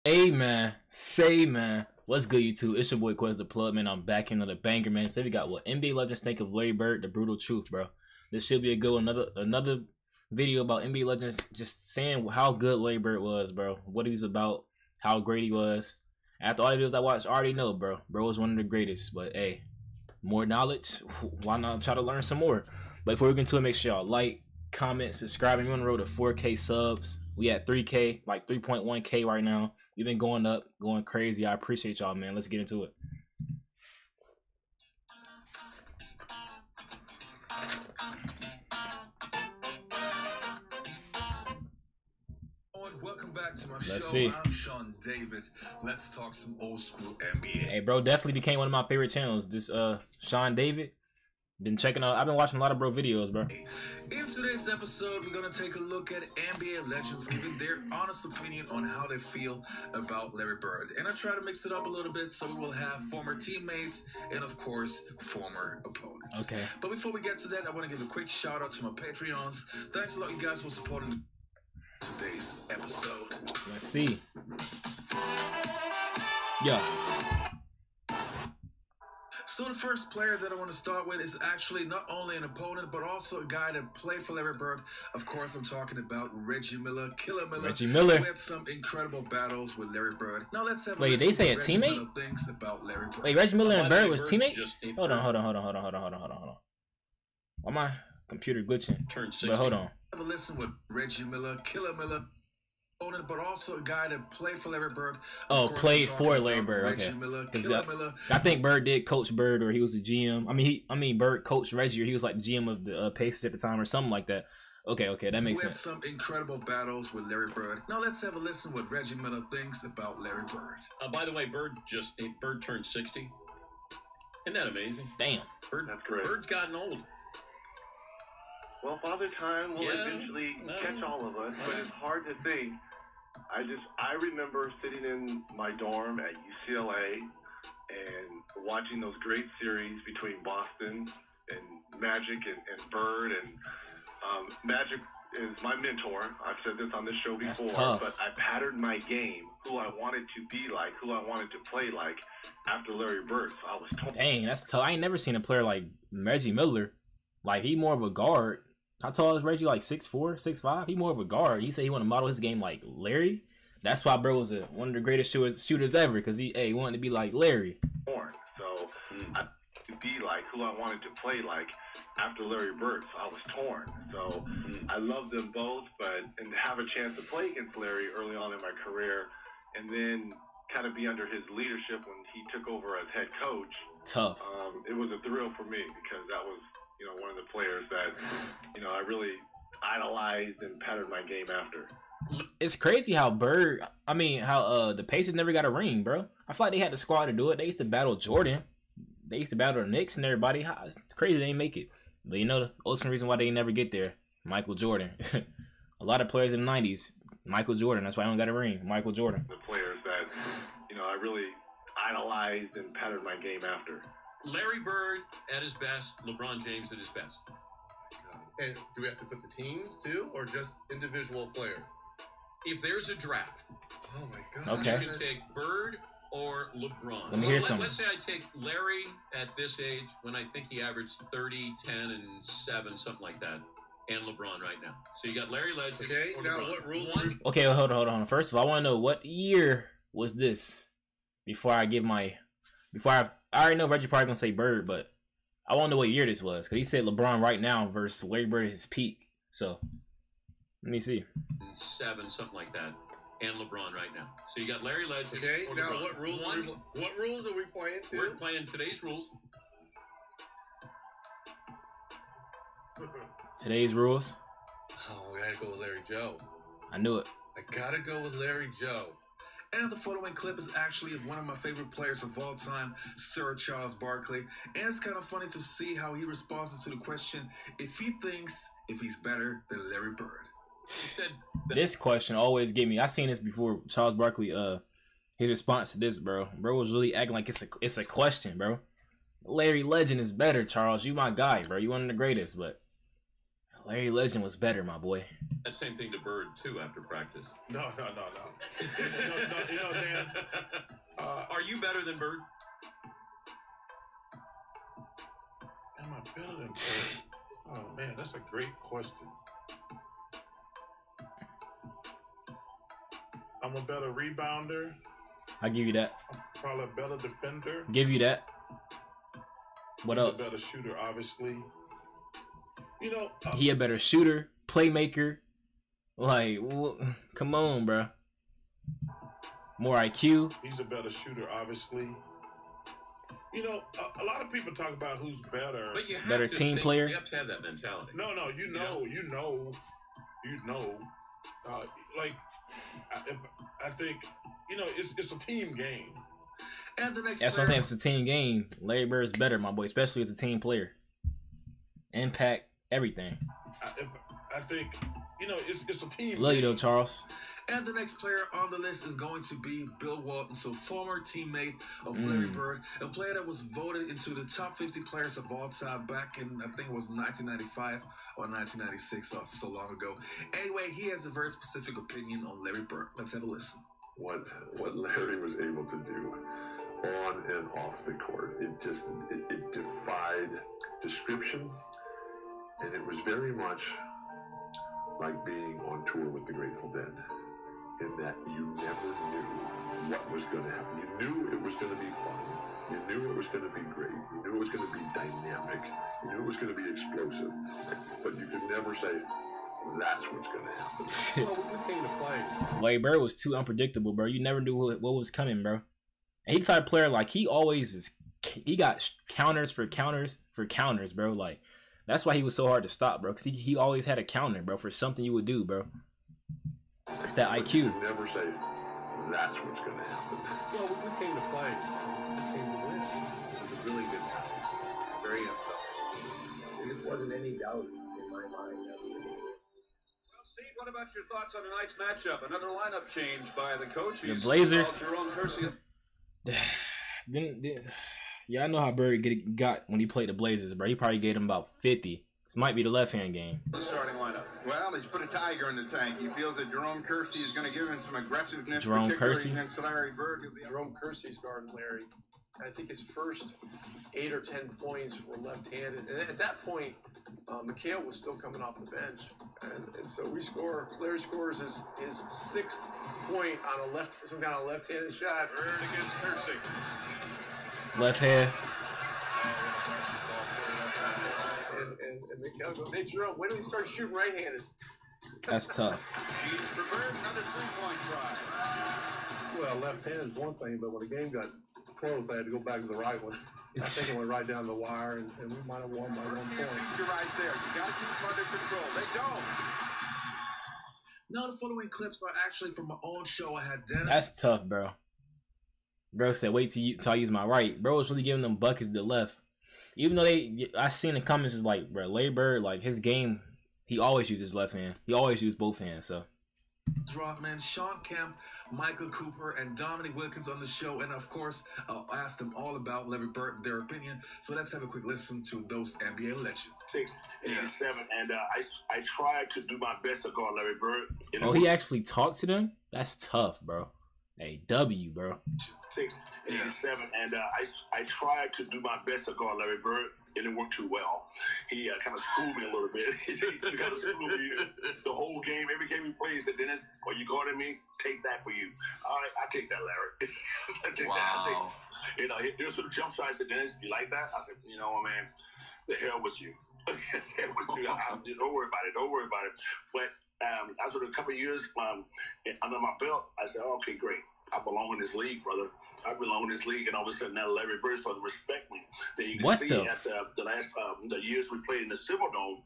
Amen. Say man. What's good, YouTube? It's your boy Quez the Plug, man. I'm back into the banger, man. So we got what NBA legends think of Larry Bird, the brutal truth, bro. This should be a good one. Another video about NBA legends, just saying how good Larry Bird was, bro. What he's about, how great he was. After all the videos I watched, I already know, bro. Bro was one of the greatest. But hey, more knowledge. Why not try to learn some more? But before we get into it, make sure y'all like, comment, subscribe. We're on the road to 4K subs. We at 3K, like 3.1K right now. We've been going up, going crazy. I appreciate y'all, man. Let's get into it. Welcome back to my Let's show. see. I'm Sean David. Let's talk some old school NBA. Hey, bro, definitely became one of my favorite channels. This Sean David. Been checking out. I've been watching a lot of bro videos, bro. In today's episode, we're gonna take a look at NBA legends giving their honest opinion on how they feel about Larry Bird. And I try to mix it up a little bit, so we will have former teammates and, of course, former opponents. Okay. But before we get to that, I want to give a quick shout out to my Patreons. Thanks a lot, you guys, for supporting today's episode. Let's see. Yeah. So the first player that I want to start with is actually not only an opponent, but also a guy that played for Larry Bird. Of course, I'm talking about Reggie Miller, Killer Miller. Reggie Miller. We had some incredible battles with Larry Bird. Now let's have a Wait, they say a Reggie teammate? Miller thinks about Larry Bird. Wait, Reggie Miller and Bird was teammates? Hold on. Why my computer glitching? Turned 60. But hold on. Have a listen with Reggie Miller, Killer Miller. But also a guy that played for Larry Bird. Oh, played for Larry Bird. Okay. Miller, Miller. I think Bird did coach Bird, or he was a GM. I mean, Bird coached Reggie, or he was like the GM of the Pacers at the time, or something like that. Okay, that makes sense. We had some incredible battles with Larry Bird. Now let's have a listen what Reggie Miller thinks about Larry Bird. By the way, Bird turned 60. Isn't that amazing? Damn. That's great. Bird's gotten old. Well, Father Time will eventually catch all of us, but it's hard to think. I remember sitting in my dorm at UCLA and watching those great series between Boston and Magic and Bird. And Magic is my mentor. I've said this on this show before, but I patterned my game, who I wanted to be like, who I wanted to play like, after Larry Bird. So I was told. Dang, that's tough. I ain't never seen a player like Reggie Miller. Like, he more of a guard. How tall is Reggie? Like 6'4", 6'5"? He more of a guard. He said he wanted to model his game like Larry. That's why bro was one of the greatest shooters ever, because he wanted to be like Larry. So I to be like who I wanted to play like after Larry Bird. So I was torn. So I love them both, and to have a chance to play against Larry early on in my career, and then kind of be under his leadership when he took over as head coach. Tough. It was a thrill for me, because that was, one of the players that, I really idolized and patterned my game after. It's crazy how the Pacers never got a ring, bro. I feel like they had the squad to do it. They used to battle Jordan. They used to battle the Knicks and everybody. It's crazy they didn't make it. But the ultimate reason why they never get there, Michael Jordan. A lot of players in the 90s, Michael Jordan. That's why I don't got a ring, Michael Jordan. The players that, I really idolized and patterned my game after. Larry Bird at his best, LeBron James at his best. And do we have to put the teams too, or just individual players? If there's a draft, oh my God! Okay. You can take Bird or LeBron. Let me hear something. Let's say I take Larry at this age, when I think he averaged 30, 10, and 7, something like that, and LeBron right now. So you got Larry Legend. Okay. Or Now LeBron. what rules? Okay, hold on. First of all, I want to know what year was this before I give my. I already know Reggie probably gonna say Bird, but I want to know what year this was, because he said LeBron right now versus Larry Bird at his peak. So let me see. 7, something like that, and LeBron right now. So you got Larry Legend. Okay. Or Now LeBron. what rules? What rules are we playing to? We're playing today's rules. Today's rules. Oh, we gotta go with Larry Joe. I knew it. I gotta go with Larry Joe. And the following clip is actually of one of my favorite players of all time, Sir Charles Barkley. And it's kind of funny to see how he responds to the question if he's better than Larry Bird. He said This question always get me. I seen this before. Charles Barkley, his response to this, bro. Bro was really acting like it's a question, bro. Larry Legend is better, Charles. You my guy, bro. You one of the greatest, but Larry Legend was better, my boy. That same thing to Bird too after practice. No. You know, Dan. Are you better than Bird? Am I better than Bird? Oh man, that's a great question. I'm a better rebounder. I give you that. I'm probably a better defender. Give you that. What He's else? a better shooter, obviously. You know, He a better shooter, playmaker. Like, come on, bro. More IQ. He's a better shooter, obviously. You know, a lot of people talk about who's better. But you have Better to team player. You have to have that mentality. No, you know. Like, I think, you know, it's a team game. And the next That's what I'm saying. It's a team game. Larry Bird is better, my boy, especially as a team player. Impact, everything. I think, you know, it's a team Love game. you though, Charles. And the next player on the list is going to be Bill Walton, so former teammate of Larry Bird, a player that was voted into the top 50 players of all time back in, I think it was 1995 or 1996, so long ago. Anyway, he has a very specific opinion on Larry Bird. Let's have a listen. What Larry was able to do on and off the court, it defied description, and it was very much like being on tour with the Grateful Dead, in that you never knew what was going to happen. You knew it was going to be fun. You knew it was going to be great. You knew it was going to be dynamic. You knew it was going to be explosive. But you could never say, that's what's going to happen. Well, we came to play. Larry Bird was too unpredictable, bro. You never knew what was coming, bro. And he the type of player, like, he always is. He got counters for counters for counters, bro. Like, that's why he was so hard to stop, bro. Because he always had a counter, bro, for something you would do, bro. It's that IQ. You could never say, that's what's going to happen. Well, we came to play. We came to win. It was a really good team. Very unselfish. There just wasn't any doubt in my mind. Well, Steve, what about your thoughts on tonight's matchup? Another lineup change by the coach. The Blazers. Jerome Kersey. Yeah, I know how Bird got when he played the Blazers, bro. He probably gave him about 50. This might be the left-hand game. The starting lineup. Well, he's put a tiger in the tank. He feels that Jerome Kersey is going to give him some aggressiveness. Jerome particularly Kersey? against Larry Bird. Jerome Kersey's guarding Larry. I think his first 8 or 10 points were left-handed. And at that point, McHale was still coming off the bench. And so Larry scores his 6th point on some kind of left-handed shot. Bird against Kersey. Left hand. And McHale goes, hey, Jerome, when do we start shooting right-handed? That's tough. For Bird, another 3-point try. Well, left-handed is one thing, but when the game got close, I had to go back to the right one. I think it went right down the wire, and we might have won by 1 point. You're right there. You got to keep them under control. They don't. Now the following clips are actually from my own show. I had Dennis. That's tough, bro. Bro said, wait till I use my right. Bro was really giving them buckets to the left. Even though I seen the comments is like, bro, Larry Bird, like, his game, he always uses left hand. He always uses both hands, so. Dropman, Sean Kemp, Michael Cooper, and Dominic Wilkins on the show. And of course, I'll ask them all about Larry Bird, their opinion. So let's have a quick listen to those NBA legends. 87, and I tried to do my best to guard Larry Bird. Oh, he actually talked to them? That's tough, bro. Hey, W, bro. 87, and I tried to do my best to guard Larry Bird. It didn't work too well. He kind of schooled me a little bit. He kind of schooled me the whole game. Every game he played, he said, Dennis, are you guarding me? Take that for you. All right, I take that, Larry. I take that. You know, there's some jump shots. I said, Dennis, you like that? I said, you know what, man, the hell with you. I said, with you. Don't worry about it. Don't worry about it. But after a couple of years under my belt, I said, okay, great. I belong in this league, brother. I belong in this league, and all of a sudden now Larry Bird started to respect me. Then you can see at the last the years we played in the Silverdome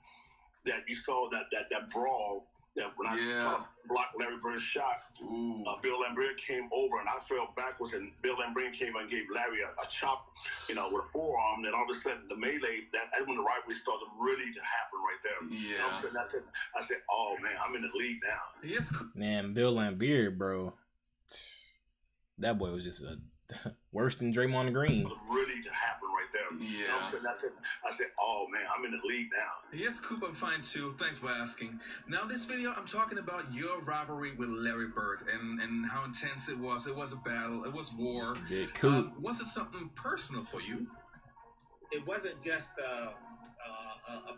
that you saw that brawl that when I tried to block Larry Bird's shot, Bill Lambert came over and I fell backwards, and Bill Lambert came and gave Larry a chop, you know, with a forearm. Then all of a sudden the melee, that's when the rivalry started really to happen right there. Yeah. All of a sudden I said, oh man, I'm in the league now. Yes, man, Bill Lambert, bro. That boy was just worse than Draymond Green. Really to happen right there. him. Yeah. All of a sudden, I said, oh man, I'm in the league now. Yes, Coop, I'm fine too. Thanks for asking. Now, this video, I'm talking about your rivalry with Larry Bird and how intense it was. It was a battle. It was war. Yeah, Coop. Was it something personal for you? It wasn't just a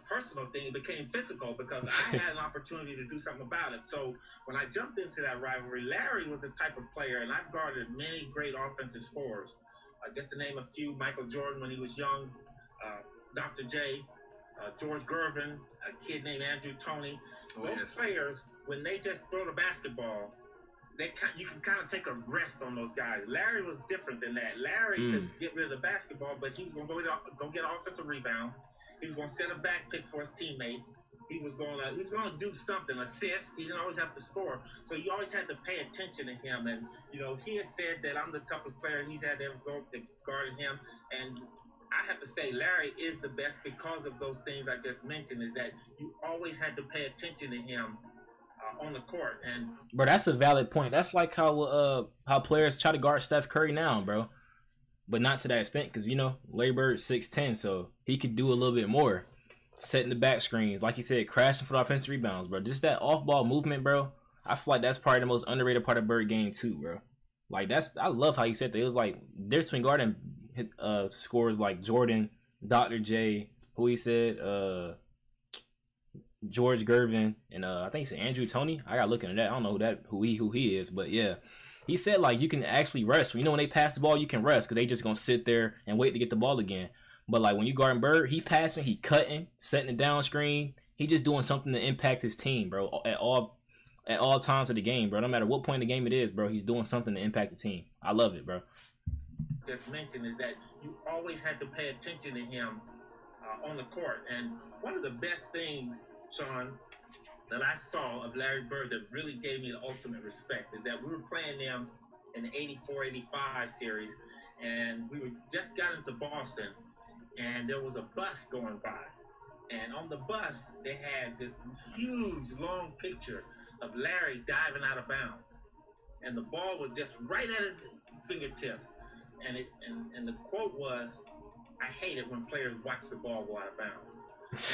personal thing. It became physical because I had an opportunity to do something about it. So when I jumped into that rivalry, Larry was the type of player, and I've guarded many great offensive scorers. Just to name a few, Michael Jordan when he was young, Dr. J, George Gervin, a kid named Andrew Toney. Those players, when they just throw the basketball, you can kind of take a rest on those guys. Larry was different than that. Larry could get rid of the basketball, but he was going to go get an offensive rebound. He was going to set a back pick for his teammate. He was going to do something, assist. He didn't always have to score. So you always had to pay attention to him. And, he has said that I'm the toughest player he's had to ever guarded him. And I have to say Larry is the best because of those things I just mentioned, is that you always had to pay attention to him on the court. And bro, that's a valid point. That's like how players try to guard Steph Curry now, bro. But not to that extent, because Larry Bird's 6'10", so he could do a little bit more. Setting the back screens, like he said, crashing for the offensive rebounds, bro. Just that off-ball movement, bro. I feel like that's probably the most underrated part of Bird game too, bro. Like I love how he said that. It was like there's between guarding scores like Jordan, Dr. J, who he said, George Gervin, and I think he said Andrew Toney. I gotta look into that. I don't know who he is, but yeah. He said like you can actually rest. When they pass the ball, you can rest because they just gonna sit there and wait to get the ball again. But like when you guarding Bird, he passing, he cutting, setting it down screen. He just doing something to impact his team, bro. At all times of the game, bro. No matter what point in the game it is, bro, he's doing something to impact the team. I love it, bro. Just mentioned is that you always had to pay attention to him on the court. And one of the best things, Sean, that I saw of Larry Bird that really gave me the ultimate respect is that we were playing them in the 84-85 series, and we just got into Boston, and there was a bus going by. And on the bus, they had this huge, long picture of Larry diving out of bounds. And the ball was just right at his fingertips. And the quote was, "I hate it when players watch the ball go out of bounds."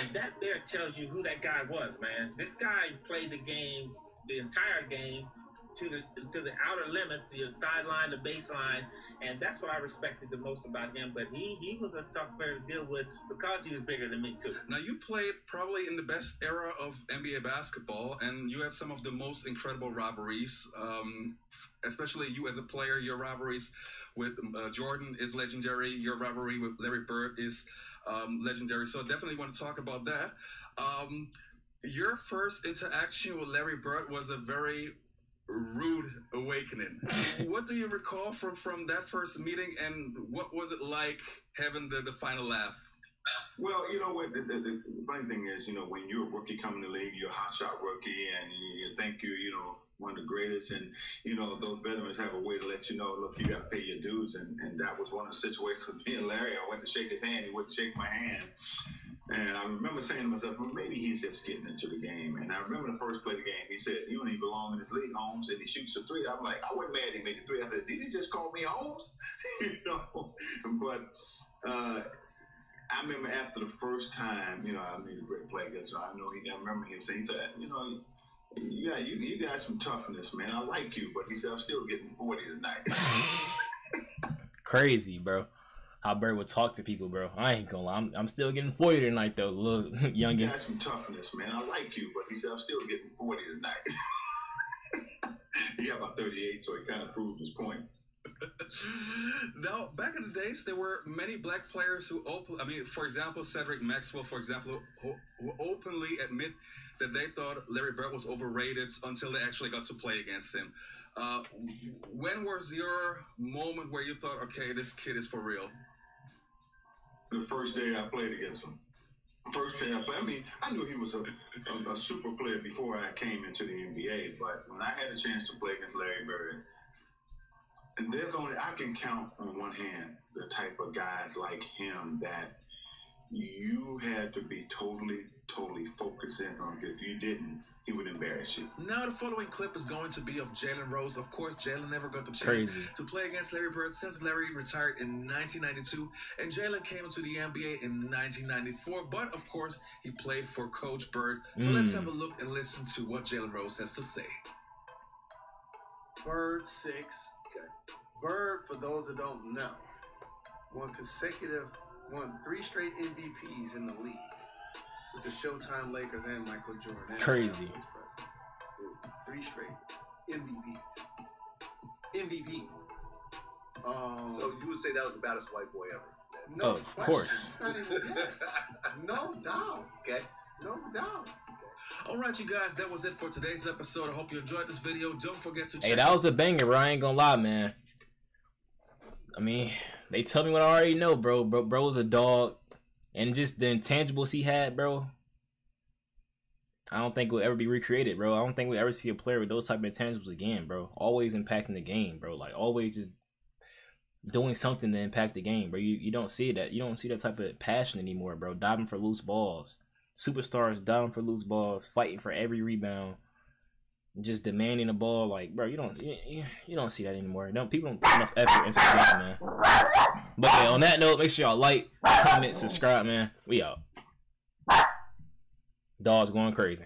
And that there tells you who that guy was, man. This guy played the game, the entire game, to the outer limits, the sideline, the baseline, and that's what I respected the most about him. But he was a tough player to deal with because he was bigger than me too. Now, you played probably in the best era of NBA basketball, and you had some of the most incredible rivalries, especially you as a player. Your rivalries with Jordan is legendary. Your rivalry with Larry Bird is legendary. So definitely want to talk about that. Your first interaction with Larry Bird was a very rude awakening. What do you recall from that first meeting, and what was it like having the final laugh? Well, you know what, the funny thing is, when you're a rookie coming to the league, you're a hotshot rookie, and you think you're, one of the greatest, and, those veterans have a way to let you know, look, you got to pay your dues, and that was one of the situations with me and Larry. I went to shake his hand, he wouldn't shake my hand. And I remember saying to myself, well, maybe he's just getting into the game. And I remember the first play of the game, he said, "You don't even belong in this league, Holmes." And he shoots a three. I'm like, I wasn't mad he made the three. I said, did he just call me Holmes? But I remember after the first time, I made a great play against him. I remember him saying, he said, you got some toughness, man. I like you. But he said, I'm still getting 40 tonight. Crazy, bro. How Bird would talk to people, bro. I ain't gonna lie. I'm still getting 40 tonight, though. Little youngin. You got some toughness, man. I like you, but he said, I'm still getting 40 tonight. He got about 38, so he kind of proved his point. Now, back in the days, there were many black players who for example, Cedric Maxwell, for example, who openly admit that they thought Larry Bird was overrated until they actually got to play against him. When was your moment where you thought, okay, this kid is for real? The first day I played against him. First day I played. I knew he was a super player before I came into the NBA, but when I had a chance to play against Larry Bird, and I can count on one hand the type of guys like him that you had to be totally focused in on it. If you didn't, he would embarrass you. Now the following clip is going to be of Jalen Rose. Of course, Jalen never got the chance to play against Larry Bird since Larry retired in 1992, and Jalen came into the NBA in 1994. But of course, he played for Coach Bird. So let's have a look and listen to what Jalen Rose has to say. Bird 6. Okay. Bird, for those that don't know, won 3 straight MVPs in the league with the Showtime Lakers and Michael Jordan. Crazy. 3 straight MVPs. MVP. So you would say that was the baddest white boy ever? No, of course. Yes. No doubt. Okay. No doubt. All right, you guys, that was it for today's episode. I hope you enjoyed this video. Don't forget to check. Hey, that was a banger, bro. I ain't gonna lie, man. I mean, they tell me what I already know, bro. Bro was a dog. And just the intangibles he had, bro, I don't think it will ever be recreated, bro. I don't think we'll ever see a player with those type of intangibles again, bro. Always impacting the game, bro. Like, always just doing something to impact the game, bro. You don't see that. You don't see that type of passion anymore, bro. Diving for loose balls. Superstars diving for loose balls, fighting for every rebound, just demanding the ball. Like, bro, you don't see that anymore. People don't put enough effort into the game, man. But yeah, on that note, make sure y'all like, comment, subscribe, man. We out. Dogs going crazy.